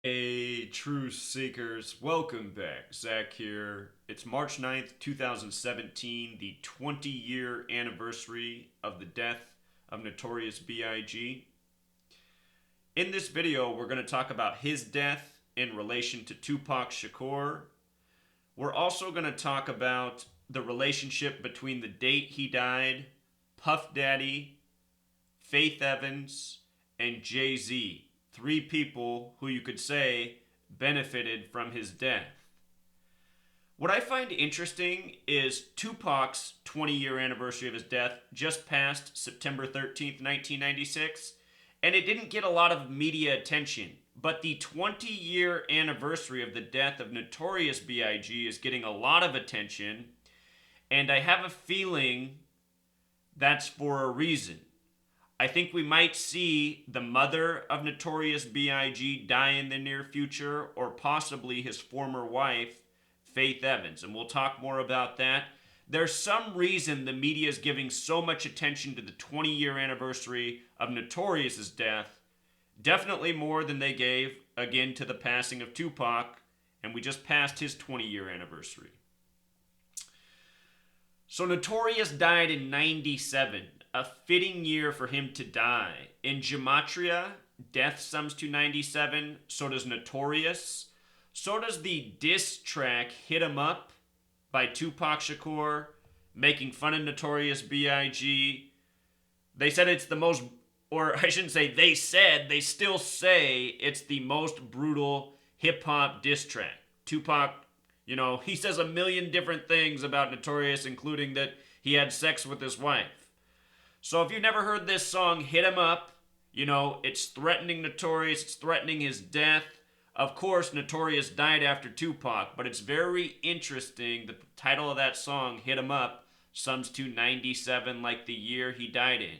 Hey, True Seekers, welcome back. Zach here. It's March 9th, 2017, the 20-year anniversary of the death of Notorious B.I.G. In this video, we're going to talk about his death in relation to Tupac Shakur. We're also going to talk about the relationship between the date he died, Puff Daddy, Faith Evans, and Jay-Z. Three people who you could say benefited from his death. What I find interesting is Tupac's 20-year anniversary of his death just passed September 13th, 1996, and it didn't get a lot of media attention. But the 20-year anniversary of the death of Notorious B.I.G. is getting a lot of attention, and I have a feeling that's for a reason. I think we might see the mother of Notorious B.I.G. die in the near future, or possibly his former wife, Faith Evans. And we'll talk more about that. There's some reason the media is giving so much attention to the 20-year anniversary of Notorious's death. Definitely more than they gave, again, to the passing of Tupac. And we just passed his 20-year anniversary. So Notorious died in 97. A fitting year for him to die. In Gematria, death sums to 97. So does Notorious. So does the diss track Hit 'Em Up by Tupac Shakur, making fun of Notorious B.I.G. They said it's the most, or I shouldn't say they said, they still say it's the most brutal hip-hop diss track. Tupac, he says a million different things about Notorious, including that he had sex with his wife. So if you've never heard this song, Hit 'Em Up, it's threatening Notorious, it's threatening his death. Of course, Notorious died after Tupac, but it's very interesting. The title of that song, Hit 'Em Up, sums to 97, like the year he died in.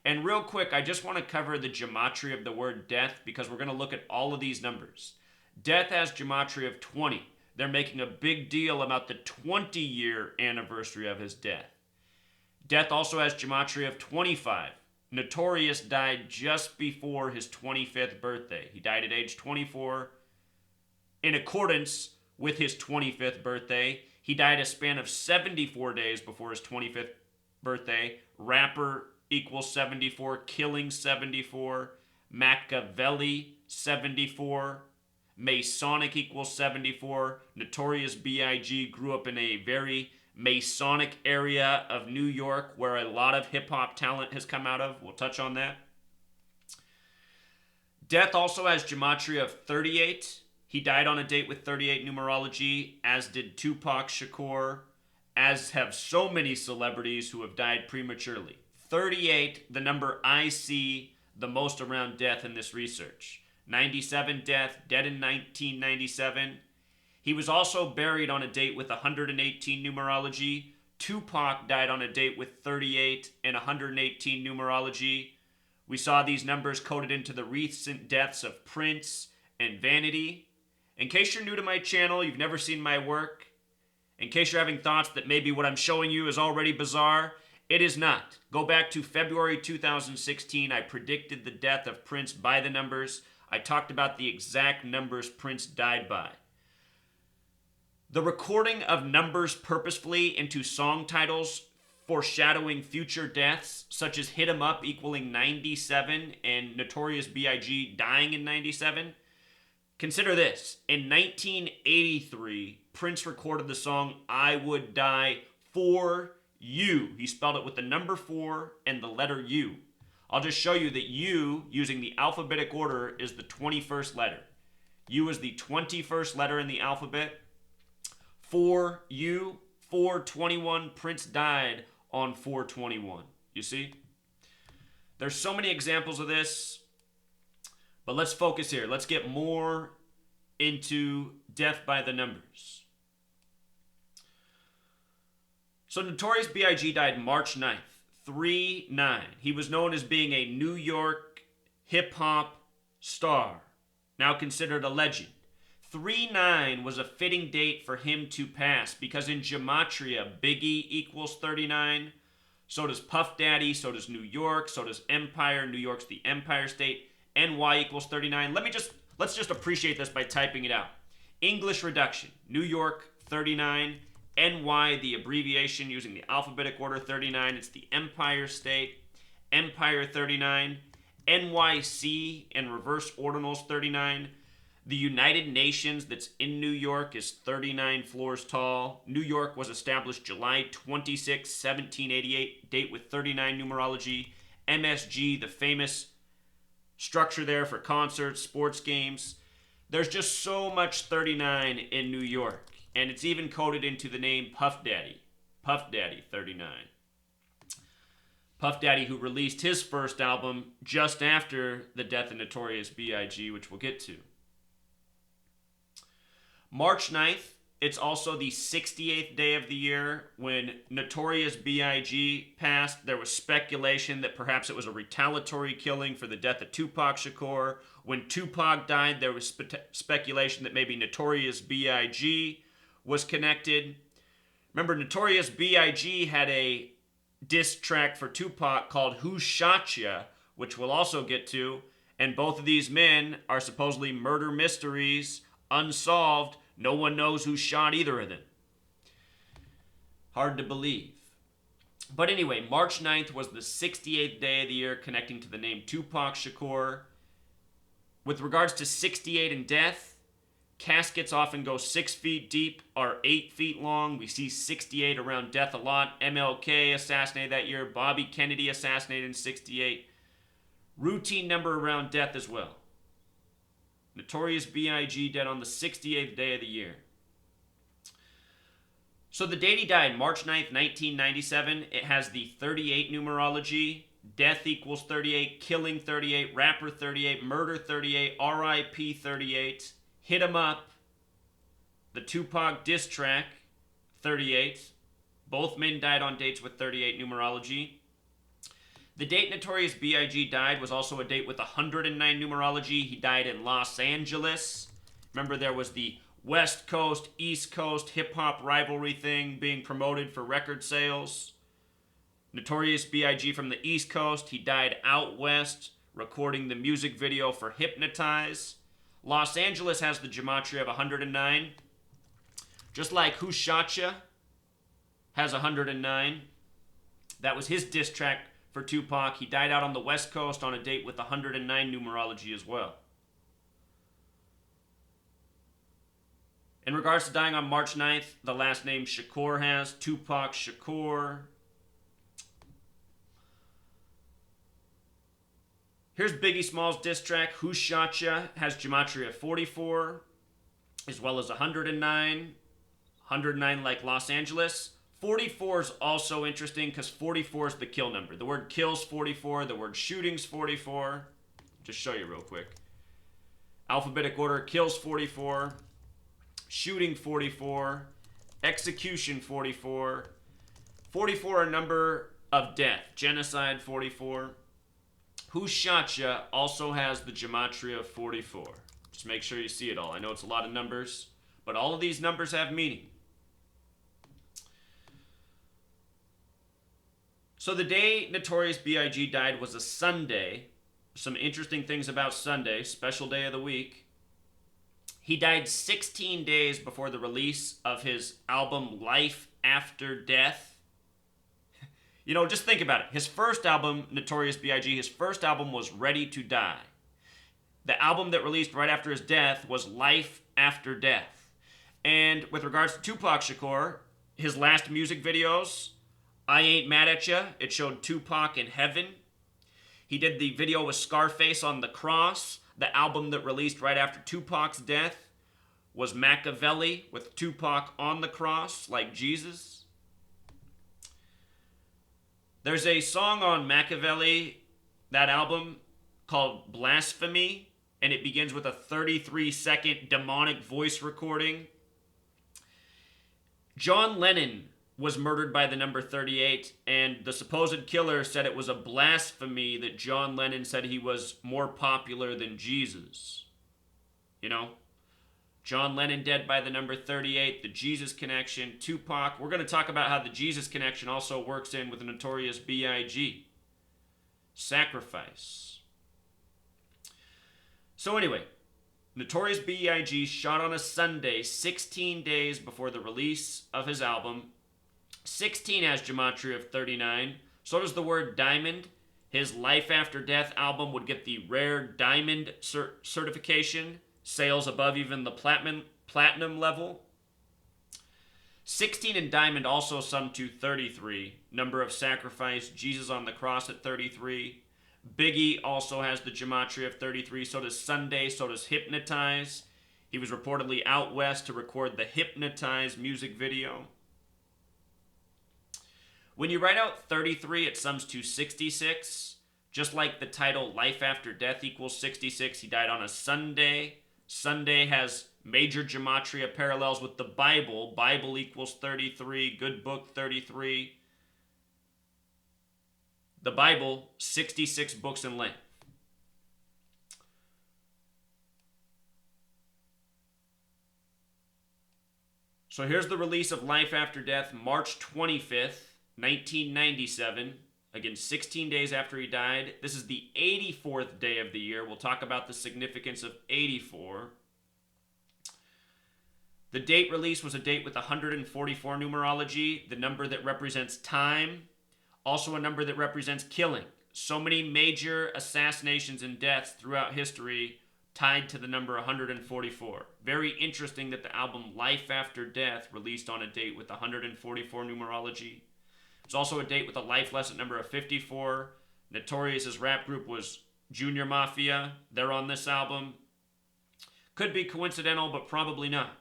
And real quick, I just want to cover the gematria of the word death, because we're going to look at all of these numbers. Death has gematria of 20. They're making a big deal about the 20-year anniversary of his death. Death also has gematria of 25. Notorious died just before his 25th birthday. He died at age 24 in accordance with his 25th birthday. He died a span of 74 days before his 25th birthday. Rapper equals 74. Killing 74. Machiavelli 74. Masonic equals 74. Notorious B.I.G. grew up in a very Masonic area of New York where a lot of hip-hop talent has come out of. We'll touch on that. Death also has gematria of 38. He died on a date with 38 numerology, as did Tupac Shakur, as have so many celebrities who have died prematurely. 38, the number I see the most around death in this research. 97 death, dead in 1997. He was also buried on a date with 118 numerology. Tupac died on a date with 38 and 118 numerology. We saw these numbers coded into the recent deaths of Prince and Vanity. In case you're new to my channel, you've never seen my work, in case you're having thoughts that maybe what I'm showing you is already bizarre, it is not. Go back to February 2016. I predicted the death of Prince by the numbers. I talked about the exact numbers Prince died by. The recording of numbers purposefully into song titles foreshadowing future deaths, such as Hit 'Em Up equaling 97 and Notorious B.I.G. dying in 97. Consider this. In 1983, Prince recorded the song I Would Die For You. He spelled it with the number 4 and the letter U. I'll just show you that U, using the alphabetic order, is the 21st letter. U is the 21st letter in the alphabet. For you, 421, Prince died on 421. You see? There's so many examples of this, but let's focus here. Let's get more into death by the numbers. So Notorious B.I.G. died March 9th, 3-9. He was known as being a New York hip-hop star, now considered a legend. 3-9 was a fitting date for him to pass, because in Gematria, Biggie equals 39, so does Puff Daddy, so does New York, so does Empire. New York's the Empire State. NY equals 39. Let's just appreciate this by typing it out. English reduction, New York 39, NY, the abbreviation using the alphabetic order 39, it's the Empire State, Empire 39, NYC and reverse ordinals 39. The United Nations that's in New York is 39 floors tall. New York was established July 26, 1788, date with 39 numerology. MSG, the famous structure there for concerts, sports games. There's just so much 39 in New York. And it's even coded into the name Puff Daddy. Puff Daddy 39. Puff Daddy, who released his first album just after the death of Notorious B.I.G., which we'll get to. March 9th, it's also the 68th day of the year. When Notorious B.I.G. passed, there was speculation that perhaps it was a retaliatory killing for the death of Tupac Shakur. When Tupac died, there was speculation that maybe Notorious B.I.G. was connected. Remember, Notorious B.I.G. had a diss track for Tupac called Who Shot Ya, which we'll also get to. And both of these men are supposedly murder mysteries, unsolved. No one knows who shot either of them. Hard to believe. But anyway, March 9th was the 68th day of the year connecting to the name Tupac Shakur. With regards to 68 and death, caskets often go 6 feet deep or 8 feet long. We see 68 around death a lot. MLK assassinated that year. Bobby Kennedy assassinated in 68. Routine number around death as well. Notorious B.I.G. dead on the 68th day of the year. So the date he died, March 9th, 1997, it has the 38 numerology. Death equals 38, killing 38, rapper 38, murder 38, RIP 38, hit 'em up, the Tupac diss track 38. Both men died on dates with 38 numerology. The date Notorious B.I.G. died was also a date with 109 numerology. He died in Los Angeles. Remember, there was the West Coast, East Coast hip-hop rivalry thing being promoted for record sales. Notorious B.I.G. from the East Coast. He died out west, recording the music video for Hypnotize. Los Angeles has the Gematria of 109. Just like Who Shot Ya has 109. That was his diss track for Tupac. He died out on the West Coast on a date with 109 numerology as well. In regards to dying on March 9th, the last name Shakur has Tupac Shakur. Here's Biggie Smalls' diss track, Who Shot Ya, has Gematria 44, as well as 109. 109 like Los Angeles. 44 is also interesting because 44 is the kill number. The word kill's 44, the word shooting's 44. Just show you real quick. Alphabetic order, kills 44, shooting 44, execution 44, 44 a number of death, genocide 44. Who Shot Ya also has the Gematria 44. Just make sure you see it all. I know it's a lot of numbers, but all of these numbers have meaning. So the day Notorious B.I.G. died was a Sunday. Some interesting things about Sunday, special day of the week. He died 16 days before the release of his album Life After Death. You know, just think about it. His first album, Notorious B.I.G., his first album was Ready to Die. The album that released right after his death was Life After Death. And with regards to Tupac Shakur, his last music videos, I Ain't Mad at Ya, it showed Tupac in heaven. He did the video with Scarface on the Cross. The album that released right after Tupac's death was Machiavelli with Tupac on the cross like Jesus. There's a song on Machiavelli, that album, called Blasphemy, and it begins with a 33-second demonic voice recording. John Lennon was murdered by the number 38, and the supposed killer said it was a blasphemy that John Lennon said he was more popular than Jesus. You know? John Lennon dead by the number 38, the Jesus connection, Tupac. We're going to talk about how the Jesus connection also works in with the Notorious B.I.G. Sacrifice. So anyway, Notorious B.I.G. shot on a Sunday 16 days before the release of his album. 16 has Gematria of 39. So does the word diamond. His Life After Death album would get the rare diamond certification, sales above even the platinum level. 16 in diamond also sum to 33. Number of sacrifice, Jesus on the cross at 33. Biggie also has the Gematria of 33. So does Sunday. So does Hypnotize. He was reportedly out west to record the Hypnotize music video. When you write out 33, it sums to 66. Just like the title Life After Death equals 66, he died on a Sunday. Sunday has major Gematria parallels with the Bible. Bible equals 33. Good book, 33. The Bible, 66 books in length. So here's the release of Life After Death, March 25th. 1997, again 16 days after he died. This is the 84th day of the year. We'll talk about the significance of 84. The date release was a date with 144 numerology, the number that represents time, also a number that represents killing. So many major assassinations and deaths throughout history tied to the number 144. Very interesting that the album Life After Death released on a date with 144 numerology. It's also a date with a life lesson number of 54. Notorious's rap group was Junior Mafia. They're on this album. Could be coincidental, but probably not.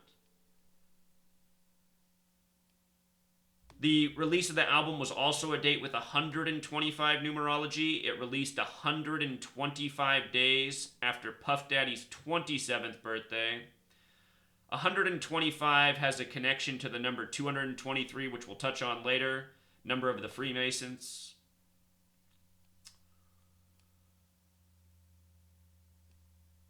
The release of the album was also a date with 125 numerology. It released 125 days after Puff Daddy's 27th birthday. 125 has a connection to the number 223, which we'll touch on later. Number of the Freemasons.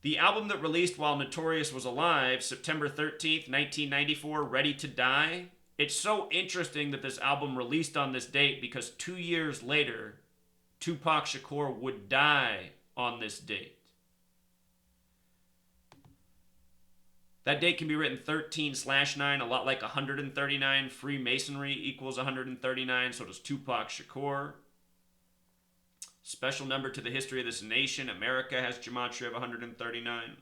The album that released while Notorious was alive, September 13th, 1994, Ready to Die. It's so interesting that this album released on this date because 2 years later, Tupac Shakur would die on this date. That date can be written 13/9, a lot like 139. Freemasonry equals 139, so does Tupac Shakur. Special number to the history of this nation. America has Gematria of 139.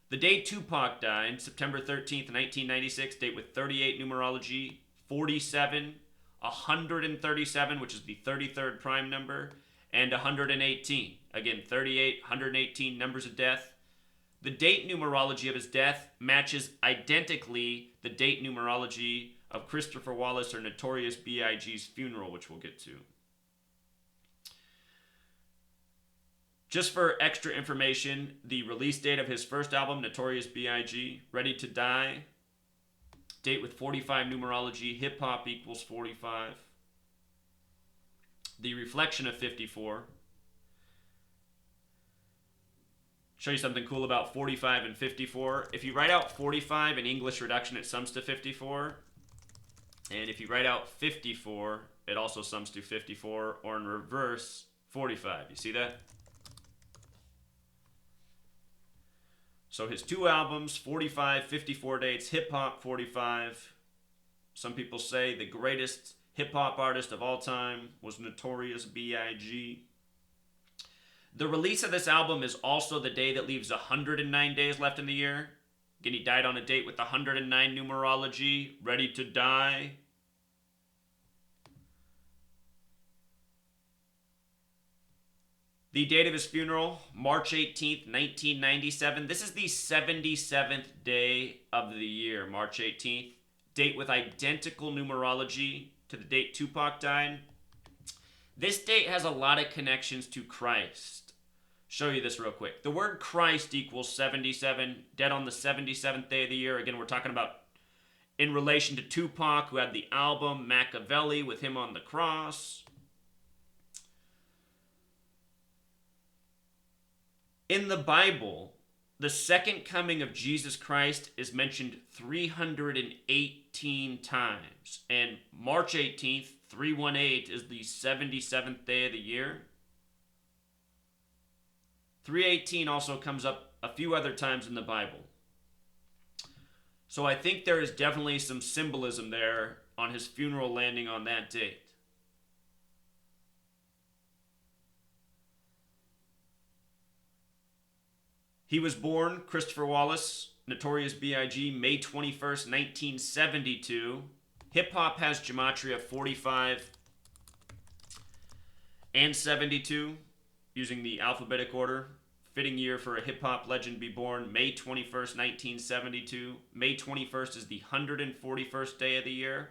The day Tupac died, September 13th, 1996, date with 38 numerology, 47, 137, which is the 33rd prime number, and 118. Again, 38, 118 numbers of death. The date numerology of his death matches identically the date numerology of Christopher Wallace or Notorious B.I.G's funeral, which we'll get to. Just for extra information, the release date of his first album, Notorious B.I.G, Ready to Die, date with 45 numerology, hip-hop equals 45. The reflection of 54. Show you something cool about 45 and 54. If you write out 45 in English reduction, it sums to 54. And if you write out 54, it also sums to 54, or in reverse, 45. You see that? So his two albums, 45, 54 dates, hip-hop 45. Some people say the greatest hip-hop artist of all time was Notorious B.I.G. The release of this album is also the day that leaves 109 days left in the year. Again, he died on a date with 109 numerology, Ready to Die. The date of his funeral, March 18th, 1997. This is the 77th day of the year, March 18th. Date with identical numerology to the date Tupac died. This date has a lot of connections to Christ. Show you this real quick. The word Christ equals 77, dead on the 77th day of the year. Again, we're talking about in relation to Tupac, who had the album Machiavelli with him on the cross. In the Bible, the second coming of Jesus Christ is mentioned 318 times. And March 18th, 318, is the 77th day of the year. 318 also comes up a few other times in the Bible. So I think there is definitely some symbolism there on his funeral landing on that date. He was born, Christopher Wallace, Notorious B.I.G., May 21st, 1972. Hip-hop has Gematria 45 and 72, using the alphabetic order. Fitting year for a hip-hop legend be born, May 21st, 1972. May 21st is the 141st day of the year.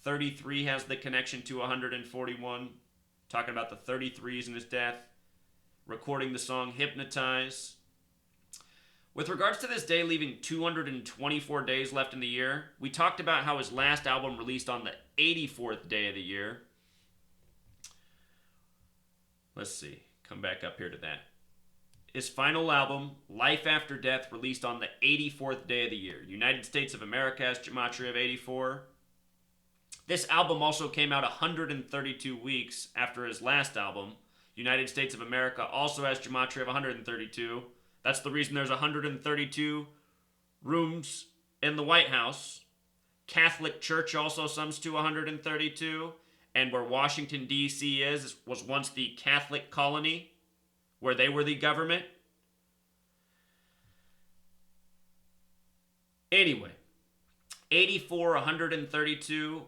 33 has the connection to 141. Talking about the 33s in his death. Recording the song Hypnotize. With regards to this day leaving 224 days left in the year, we talked about how his last album released on the 84th day of the year. Let's see. Come back up here to that. His final album, Life After Death, released on the 84th day of the year. United States of America has Gematria of 84. This album also came out 132 weeks after his last album. United States of America also has Gematria of 132. That's the reason there's 132 rooms in the White House. Catholic Church also sums to 132. And where Washington, D.C. was once the Catholic colony, where they were the government. Anyway, 84, 132.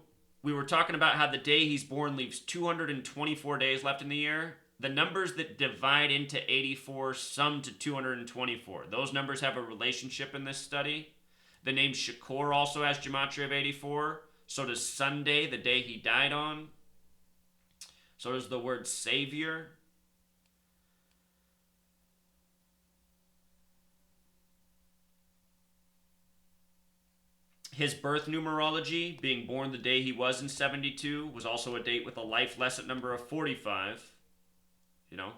We were talking about how the day he's born leaves 224 days left in the year. The numbers that divide into 84 sum to 224. Those numbers have a relationship in this study. The name Shakur also has Gematria of 84. So does Sunday, the day he died on. So does the word Savior. His birth numerology, being born the day he was in 72, was also a date with a life lesson number of 45. You know,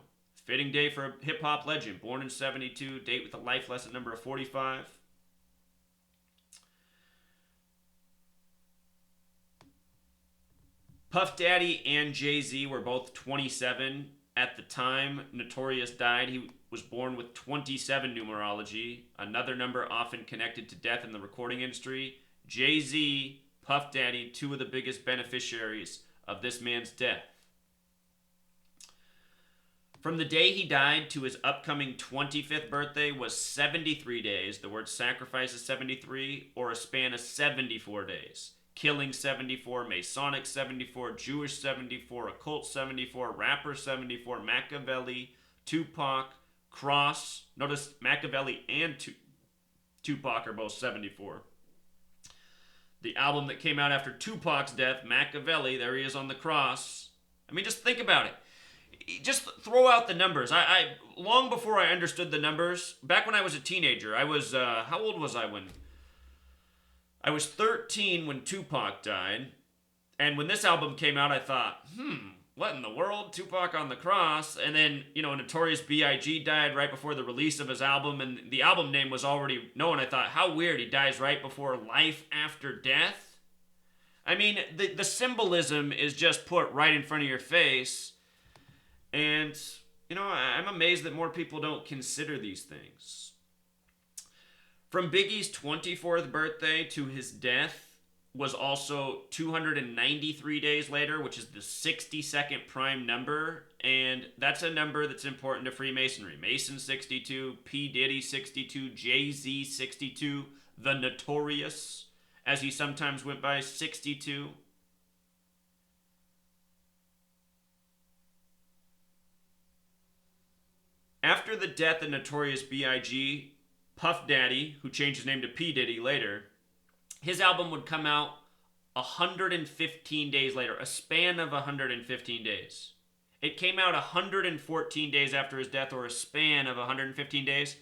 fitting day for a hip-hop legend. Born in 72, date with a life lesson number of 45. Puff Daddy and Jay-Z were both 27 at the time Notorious died. He was born with 27 numerology, another number often connected to death in the recording industry. Jay-Z, Puff Daddy, two of the biggest beneficiaries of this man's death. From the day he died to his upcoming 25th birthday was 73 days. The word sacrifice is 73, or a span of 74 days. Killing 74, Masonic 74, Jewish 74, Occult 74, Rapper 74, Machiavelli, Tupac, Cross. Notice Machiavelli and Tupac are both 74. The album that came out after Tupac's death, Machiavelli, there he is on the cross. I mean, just think about it. Just throw out the numbers. I long before I understood the numbers, back when I was a teenager, I was, how old was I when? I was 13 when Tupac died. And when this album came out, I thought, what in the world? Tupac on the cross. And then, Notorious B.I.G. died right before the release of his album. And the album name was already known. I thought, how weird. He dies right before Life After Death. I mean, the symbolism is just put right in front of your face. And, I'm amazed that more people don't consider these things. From Biggie's 24th birthday to his death was also 293 days later, which is the 62nd prime number. And that's a number that's important to Freemasonry. Mason 62, P Diddy 62, Jay-Z 62, the Notorious, as he sometimes went by, 62. After the death of Notorious B.I.G., Puff Daddy, who changed his name to P Diddy later, his album would come out 115 days later, a span of 115 days. It came out 114 days after his death, or a span of 115 days.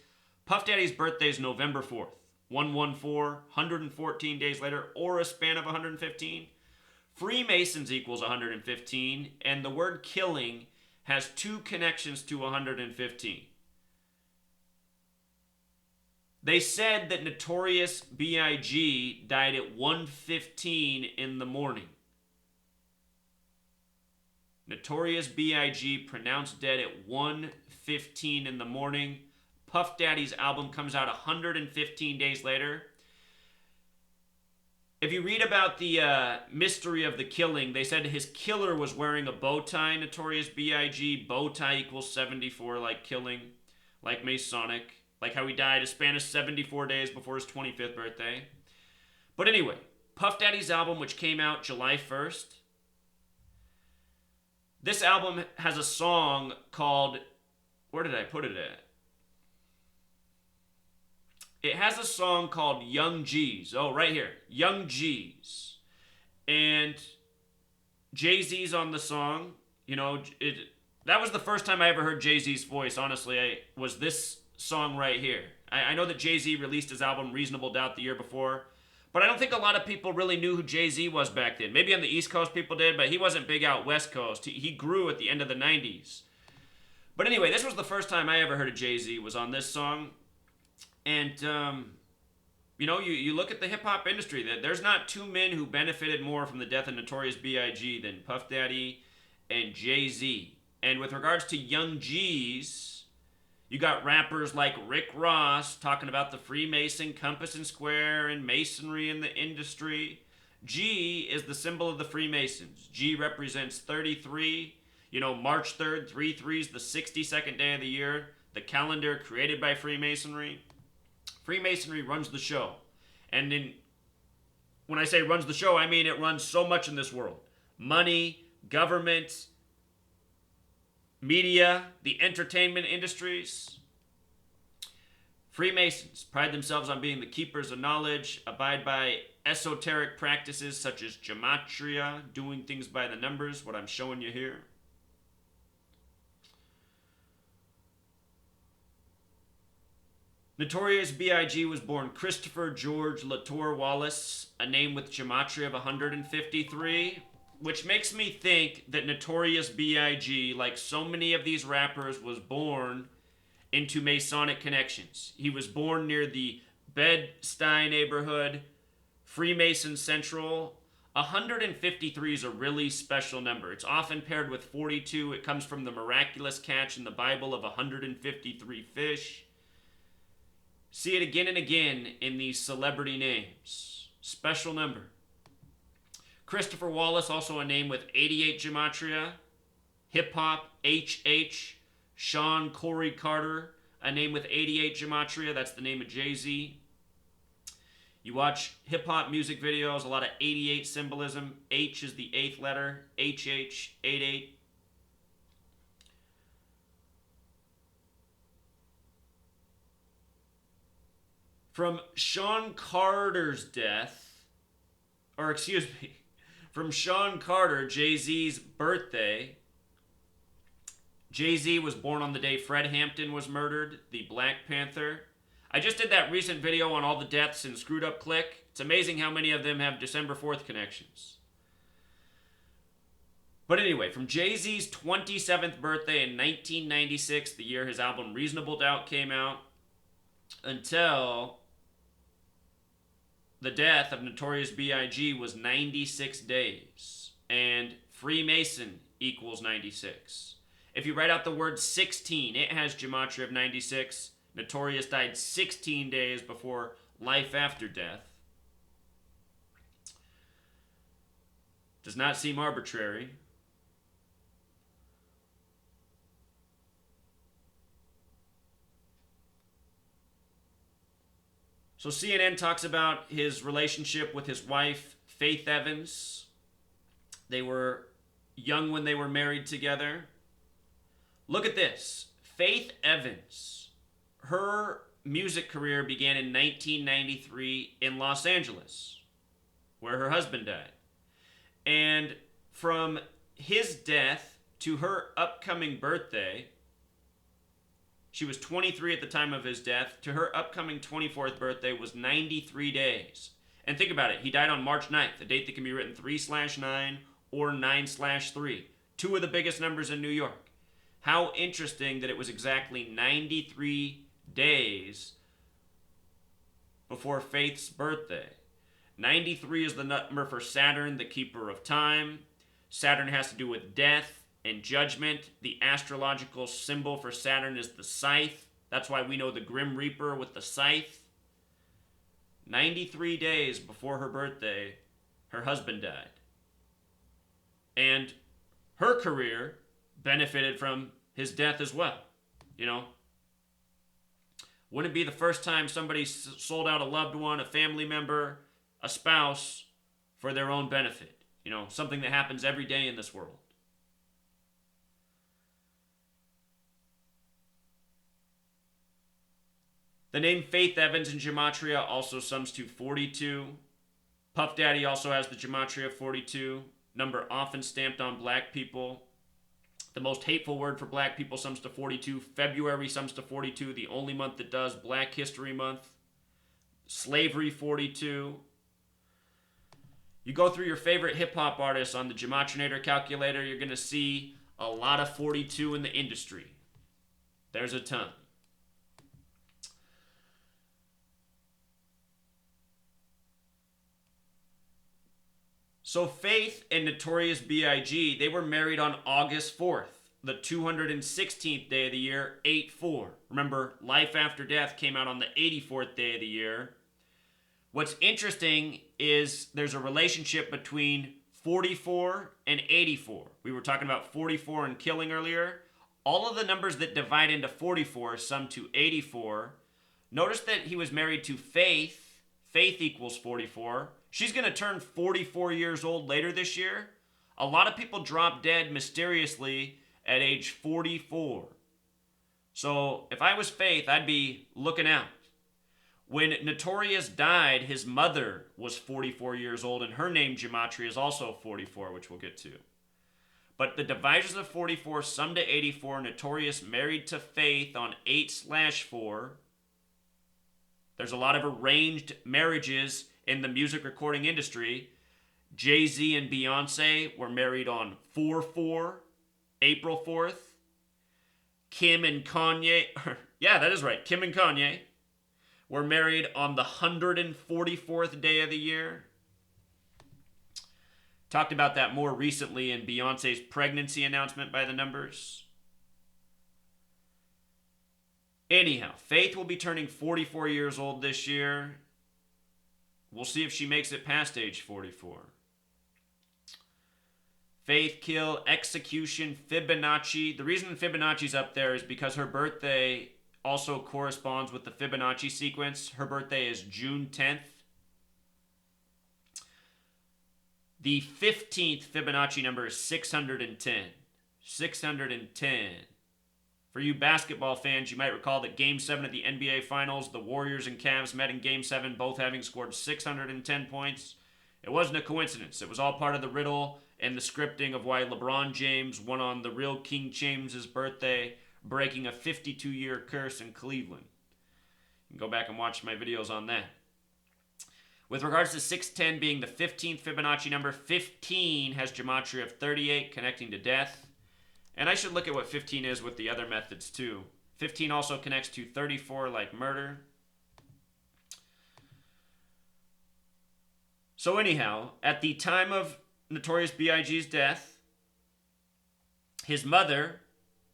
Puff Daddy's birthday is November 4th, 114, 114 days later, or a span of 115. Freemasons equals 115, and the word killing has two connections to 115. They said that Notorious B.I.G. died at 1:15 in the morning. Notorious B.I.G. pronounced dead at 1:15 in the morning. Puff Daddy's album comes out 115 days later. If you read about the mystery of the killing, they said his killer was wearing a bow tie, Notorious B.I.G. Bow tie equals 74, like killing, like Masonic, like how he died a span of 74 days before his 25th birthday. But anyway, Puff Daddy's album, which came out July 1st, this album has a song called, where did I put it at? It has a song called Young G's. Oh, right here. Young G's. And Jay-Z's on the song. You know, that was the first time I ever heard Jay-Z's voice, honestly, was this song right here. I know that Jay-Z released his album Reasonable Doubt the year before, but I don't think a lot of people really knew who Jay-Z was back then. Maybe on the East Coast people did, but he wasn't big out West Coast. He grew at the end of the 90s. But anyway, this was the first time I ever heard of Jay-Z, was on this song. And, you know, you look at the hip-hop industry, that there's not two men who benefited more from the death of Notorious B.I.G. than Puff Daddy and Jay-Z. And with regards to Young G's, you got rappers like Rick Ross talking about the Freemason compass and square and masonry in the industry. G is the symbol of the Freemasons. G represents 33. You know, March 3rd, 3/3 is the 62nd day of the year. The calendar created by Freemasonry. Freemasonry runs the show. And when I say runs the show, I mean it runs so much in this world. Money, government, media, the entertainment industries. Freemasons pride themselves on being the keepers of knowledge, abide by esoteric practices such as Gematria, doing things by the numbers, what I'm showing you here. Notorious B.I.G. was born Christopher George Latour Wallace, a name with Gematria of 153, which makes me think that Notorious B.I.G., like so many of these rappers, was born into Masonic connections. He was born near the Bed-Stuy neighborhood, Freemason Central. 153 is a really special number. It's often paired with 42. It comes from the miraculous catch in the Bible of 153 fish. See it again and again in these celebrity names. Special number. Christopher Wallace, also a name with 88 Gematria. Hip-hop, HH. Sean Corey Carter, a name with 88 Gematria. That's the name of Jay-Z. You watch hip-hop music videos, a lot of 88 symbolism. H is the 8th letter. HH, 88. From Sean Carter's death, or excuse me, from Sean Carter, Jay-Z's birthday, Jay-Z was born on the day Fred Hampton was murdered, the Black Panther. I just did that recent video on all the deaths in Screwed Up Click. It's amazing how many of them have December 4th connections. But anyway, from Jay-Z's 27th birthday in 1996, the year his album Reasonable Doubt came out, until the death of Notorious B.I.G. was 96 days. And Freemason equals 96. If you write out the word 16, it has Gematria of 96. Notorious died 16 days before life after death. Does not seem arbitrary. So CNN talks about his relationship with his wife, Faith Evans. They were young when they were married together. Look at this. Faith Evans, her music career began in 1993 in Los Angeles, where her husband died. And from his death to her upcoming birthday, she was 23 at the time of his death, to her upcoming 24th birthday was 93 days. And think about it, he died on March 9th, a date that can be written 3/9 or 9/3, two of the biggest numbers in New York. How interesting that it was exactly 93 days before Faith's birthday. 93 is the number for Saturn, the keeper of time. Saturn has to do with death, and judgment. The astrological symbol for Saturn is the scythe. That's why we know the Grim Reaper with the scythe. 93 days before her birthday, her husband died. And her career benefited from his death as well. You know, wouldn't it be the first time somebody sold out a loved one, a family member, a spouse for their own benefit? You know, something that happens every day in this world. The name Faith Evans in Gematria also sums to 42. Puff Daddy also has the Gematria 42. Number often stamped on black people. The most hateful word for black people sums to 42. February sums to 42, the only month that does. Black History Month. Slavery 42. You go through your favorite hip-hop artists on the Gematrinator calculator, you're going to see a lot of 42 in the industry. There's a ton. So Faith and Notorious B.I.G., they were married on August 4th, the 216th day of the year, 8-4. Remember, Life After Death came out on the 84th day of the year. What's interesting is there's a relationship between 44 and 84. We were talking about 44 and killing earlier. All of the numbers that divide into 44 sum to 84. Notice that he was married to Faith. Faith equals 44. She's going to turn 44 years old later this year. A lot of people drop dead mysteriously at age 44. So if I was Faith, I'd be looking out. When Notorious died, his mother was 44 years old, and her name, Gematria, is also 44, which we'll get to. But the divisors of 44 sum to 84. Notorious married to Faith on 8/4. There's a lot of arranged marriages in the music recording industry. Jay-Z and Beyonce were married on 4/4, April 4th. Kim and Kanye, yeah, that is right, Kim and Kanye were married on the 144th day of the year. Talked about that more recently in Beyonce's pregnancy announcement by the numbers. Anyhow, Faith will be turning 44 years old this year. We'll see if she makes it past age 44. Faith, Kill, Execution, Fibonacci. The reason Fibonacci's up there is because her birthday also corresponds with the Fibonacci sequence. Her birthday is June 10th. The 15th Fibonacci number is 610. 610. For you basketball fans, you might recall that Game 7 of the NBA Finals, the Warriors and Cavs met in Game 7, both having scored 610 points. It wasn't a coincidence. It was all part of the riddle and the scripting of why LeBron James won on the real King James's birthday, breaking a 52-year curse in Cleveland. You can go back and watch my videos on that. With regards to 610 being the 15th Fibonacci number, 15 has Gematria of 38, connecting to death. And I should look at what 15 is with the other methods too. 15 also connects to 34 like murder. So anyhow, at the time of Notorious B.I.G's death, his mother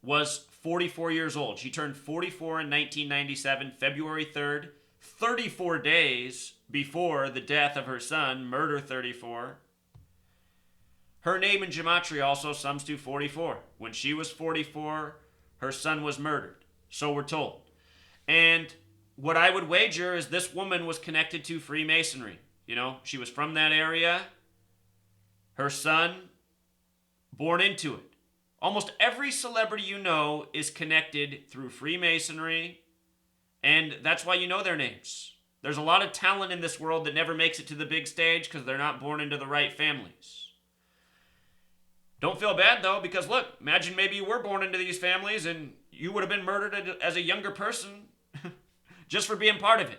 was 44 years old. She turned 44 in 1997, February 3rd, 34 days before the death of her son, Murder 34. Her name in Gematria also sums to 44. When she was 44, her son was murdered. So we're told. And what I would wager is this woman was connected to Freemasonry. You know, she was from that area. Her son, born into it. Almost every celebrity you know is connected through Freemasonry, and that's why you know their names. There's a lot of talent in this world that never makes it to the big stage because they're not born into the right families. Don't feel bad, though, because look, imagine maybe you were born into these families and you would have been murdered as a younger person just for being part of it.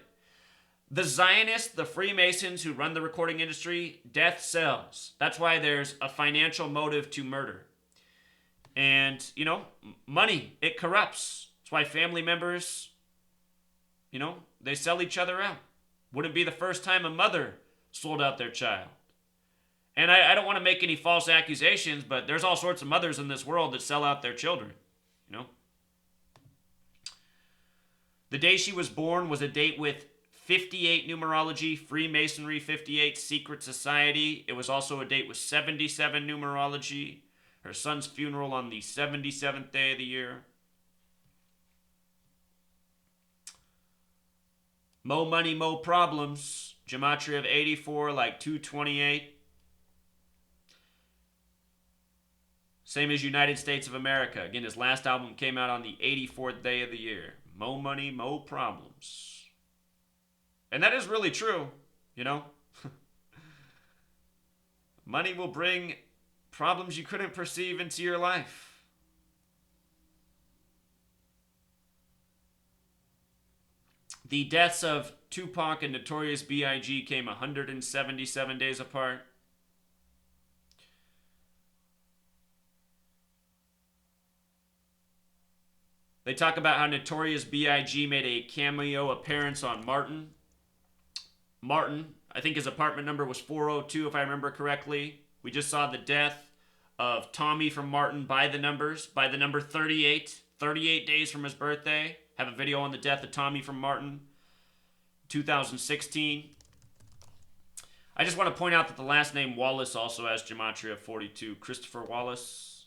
The Zionists, the Freemasons who run the recording industry, death sells. That's why there's a financial motive to murder. And, you know, money, it corrupts. That's why family members, you know, they sell each other out. Wouldn't be the first time a mother sold out their child. And I don't want to make any false accusations, but there's all sorts of mothers in this world that sell out their children. You know? The day she was born was a date with 58 numerology, Freemasonry 58, secret society. It was also a date with 77 numerology. Her son's funeral on the 77th day of the year. Mo money, mo problems. Gematria of 84, like 228. Same as United States of America. Again, his last album came out on the 84th day of the year. Mo money, mo problems. And that is really true, you know? Money will bring problems you couldn't perceive into your life. The deaths of Tupac and Notorious B.I.G. came 177 days apart. They talk about how Notorious B.I.G. made a cameo appearance on Martin. Martin, I think his apartment number was 402 if I remember correctly. We just saw the death of Tommy from Martin by the numbers, by the number 38. 38 days from his birthday. Have a video on the death of Tommy from Martin. 2016. I just want to point out that the last name Wallace also has Gematria 42. Christopher Wallace.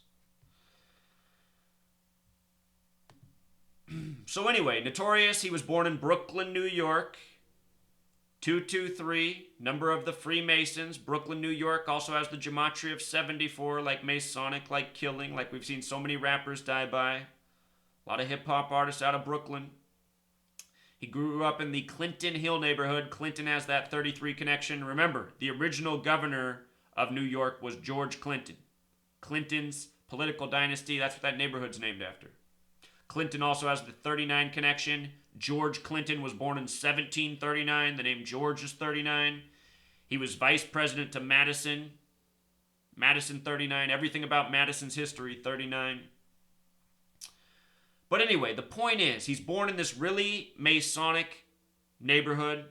So anyway, Notorious, he was born in Brooklyn, New York. 223, number of the Freemasons. Brooklyn, New York also has the Gematria of 74, like Masonic, like killing, like we've seen so many rappers die by. A lot of hip-hop artists out of Brooklyn. He grew up in the Clinton Hill neighborhood. Clinton has that 33 connection. Remember, the original governor of New York was George Clinton. Clinton's political dynasty, that's what that neighborhood's named after. Clinton also has the 39 connection. George Clinton was born in 1739. The name George is 39. He was vice president to Madison. Madison 39. Everything about Madison's history, 39. But anyway, the point is, he's born in this really Masonic neighborhood.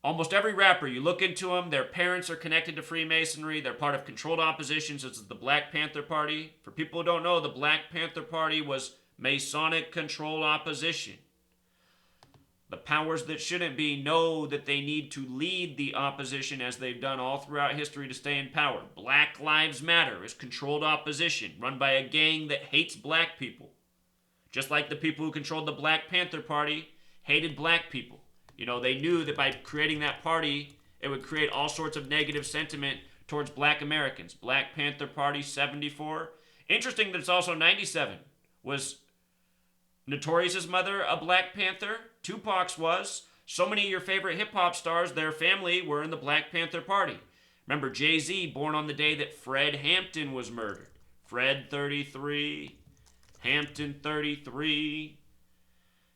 Almost every rapper, you look into them, their parents are connected to Freemasonry. They're part of controlled opposition, such as the Black Panther Party. For people who don't know, the Black Panther Party was Masonic controlled opposition. The powers that shouldn't be know that they need to lead the opposition as they've done all throughout history to stay in power. Black Lives Matter is controlled opposition, run by a gang that hates black people. Just like the people who controlled the Black Panther Party hated black people. You know, they knew that by creating that party, it would create all sorts of negative sentiment towards black Americans. Black Panther Party, 74. Interesting that it's also 97. Was Notorious's mother a Black Panther? Tupac's was. So many of your favorite hip-hop stars, their family were in the Black Panther Party. Remember, Jay-Z, born on the day that Fred Hampton was murdered. Fred, 33. Hampton, 33.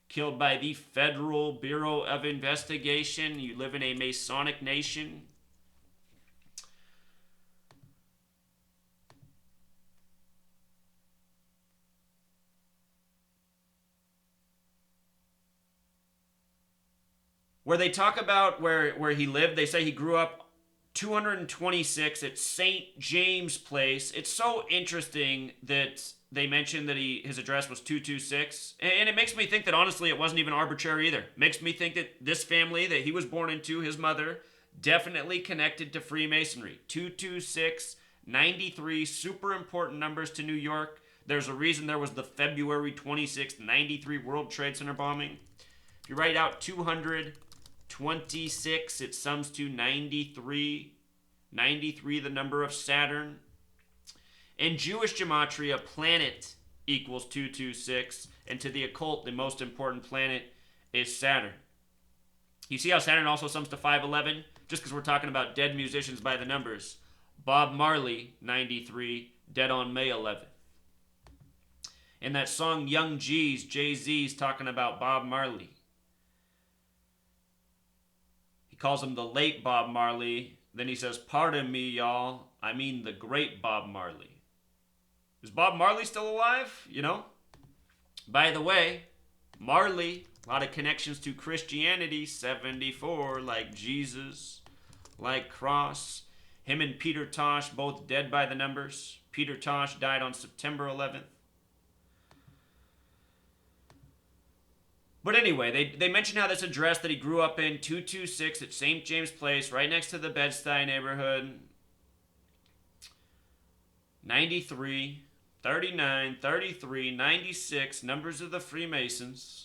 Killed by the Federal Bureau of Investigation. You live in a Masonic nation. Where they talk about where he lived, they say he grew up 226 at St. James Place. It's so interesting that they mentioned that his address was 226. And it makes me think that, honestly, it wasn't even arbitrary either. It makes me think that this family that he was born into, his mother, definitely connected to Freemasonry. 226, 93, super important numbers to New York. There's a reason there was the February 26th, 93 World Trade Center bombing. If you write out 226, it sums to 93. 93, the number of Saturn. In Jewish gematria, planet equals 226, and to the occult, the most important planet is Saturn. You see how Saturn also sums to 511? Just because we're talking about dead musicians by the numbers. Bob Marley, 93, dead on May 11th. In that song Young G's, Jay-Z's talking about Bob Marley. He calls him the late Bob Marley. Then he says, pardon me, y'all. I mean the great Bob Marley. Is Bob Marley still alive? You know? By the way, Marley, a lot of connections to Christianity, 74, like Jesus. like cross. Him and Peter Tosh both dead by the numbers. Peter Tosh died on September 11th. But anyway, they mention how this address that he grew up in, 226 at St. James Place, right next to the Bed-Stuy neighborhood, 93, 39, 33, 96, numbers of the Freemasons.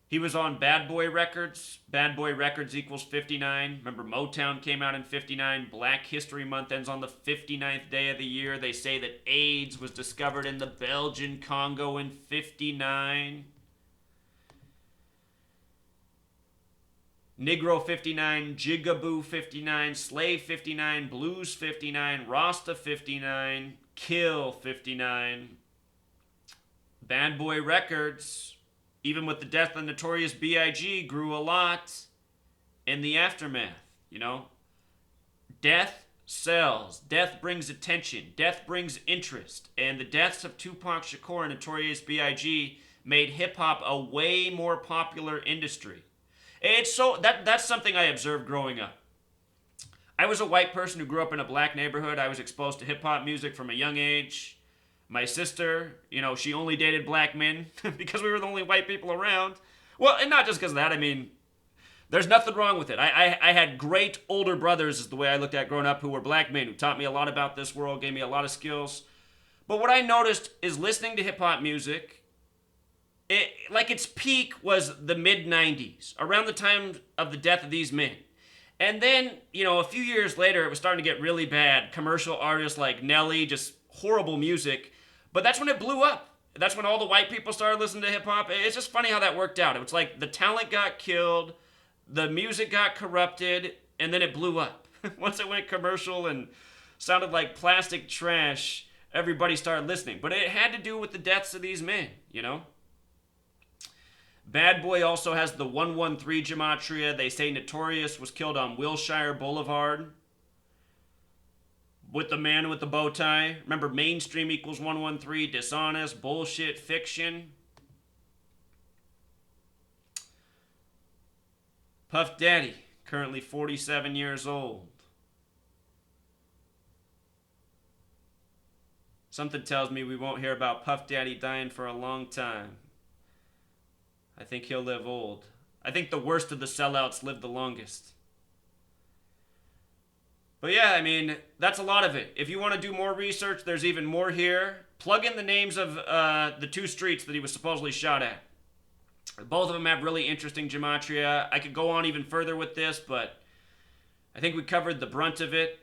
He was on Bad Boy Records. Bad Boy Records equals 59. Remember, Motown came out in 59. Black History Month ends on the 59th day of the year. They say that AIDS was discovered in the Belgian Congo in 59. Negro 59, Jigaboo 59, Slave 59, Blues 59, Rasta 59, Kill 59. Bad Boy Records, even with the death of Notorious B.I.G, grew a lot in the aftermath, you know? Death sells. Death brings attention. Death brings interest. And the deaths of Tupac Shakur and Notorious B.I.G made hip-hop a way more popular industry. It's so that's something I observed growing up. I was a white person who grew up in a black neighborhood. I was exposed to hip-hop music from a young age. My sister, you know, she only dated black men because we were the only white people around. Well, and not just because of that. I mean, there's nothing wrong with it. I had great older brothers, is the way I looked at growing up, who were black men, who taught me a lot about this world, gave me a lot of skills. But what I noticed is listening to hip-hop music, its peak was the mid-90s, around the time of the death of these men. And then, you know, a few years later, it was starting to get really bad. Commercial artists like Nelly, just horrible music. But that's when it blew up. That's when all the white people started listening to hip-hop. It's just funny how that worked out. It was like the talent got killed, the music got corrupted, and then it blew up. Once it went commercial and sounded like plastic trash, everybody started listening. But it had to do with the deaths of these men, you know? Bad Boy also has the 113 Gematria. They say Notorious was killed on Wilshire Boulevard with the man with the bow tie. Remember, mainstream equals 113, dishonest, bullshit, fiction. Puff Daddy, currently 47 years old. Something tells me we won't hear about Puff Daddy dying for a long time. I think he'll live old. I think the worst of the sellouts live the longest. But yeah, I mean, that's a lot of it. If you want to do more research, there's even more here. Plug in the names of the two streets that he was supposedly shot at. Both of them have really interesting gematria. I could go on even further with this, but I think we covered the brunt of it.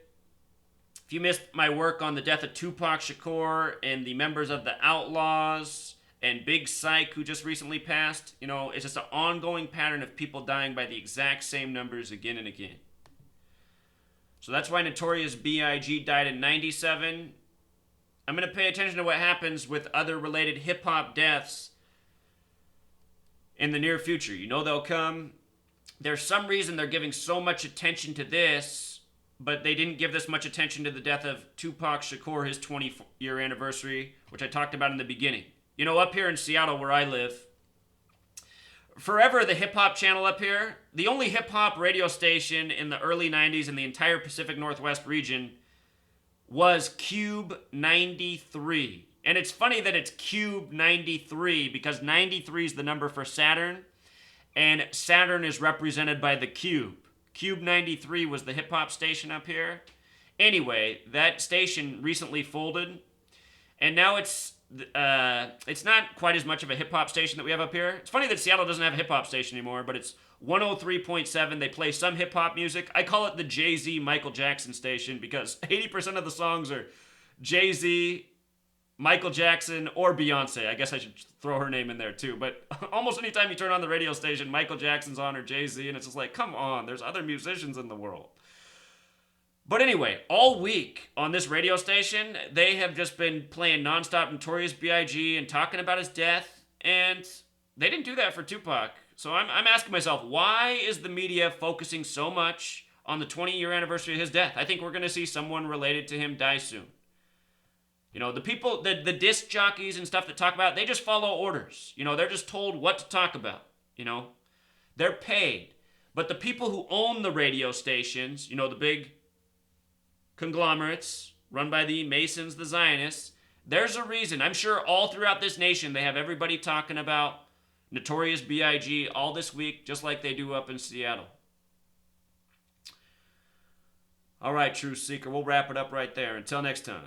If you missed my work on the death of Tupac Shakur and the members of the Outlaws and Big Psych, who just recently passed, you know, it's just an ongoing pattern of people dying by the exact same numbers again and again. So that's why Notorious B.I.G. died in 97. I'm going to pay attention to what happens with other related hip-hop deaths in the near future. You know they'll come. There's some reason they're giving so much attention to this, but they didn't give this much attention to the death of Tupac Shakur, his 20-year anniversary, which I talked about in the beginning. You know, up here in Seattle where I live, forever the hip-hop channel up here, the only hip-hop radio station in the early 90s in the entire Pacific Northwest region was Cube 93. And it's funny that it's Cube 93 because 93 is the number for Saturn, and Saturn is represented by the cube. Cube 93 was the hip-hop station up here. Anyway, that station recently folded, and now it's not quite as much of a hip-hop station that we have up here. It's funny that Seattle doesn't have a hip-hop station anymore, but it's 103.7. They play some hip-hop music. I call it the Jay-Z Michael Jackson station because 80% of the songs are Jay-Z, Michael Jackson, or Beyonce. I guess I should throw her name in there too. But almost anytime you turn on the radio station, Michael Jackson's on or Jay-Z, and it's just like, come on, there's other musicians in the world. But anyway, all week on this radio station, they have just been playing nonstop Notorious B.I.G. and talking about his death, and they didn't do that for Tupac. So I'm asking myself, why is the media focusing so much on the 20-year anniversary of his death? I think we're going to see someone related to him die soon. You know, the people, the disc jockeys and stuff that talk about it, they just follow orders. You know, they're just told what to talk about, you know. They're paid. But the people who own the radio stations, you know, the big conglomerates run by the Masons, the Zionists, there's a reason. I'm sure all throughout this nation they have everybody talking about Notorious B.I.G. all this week, just like they do up in Seattle. All right, Truth Seeker, we'll wrap it up right there. Until next time.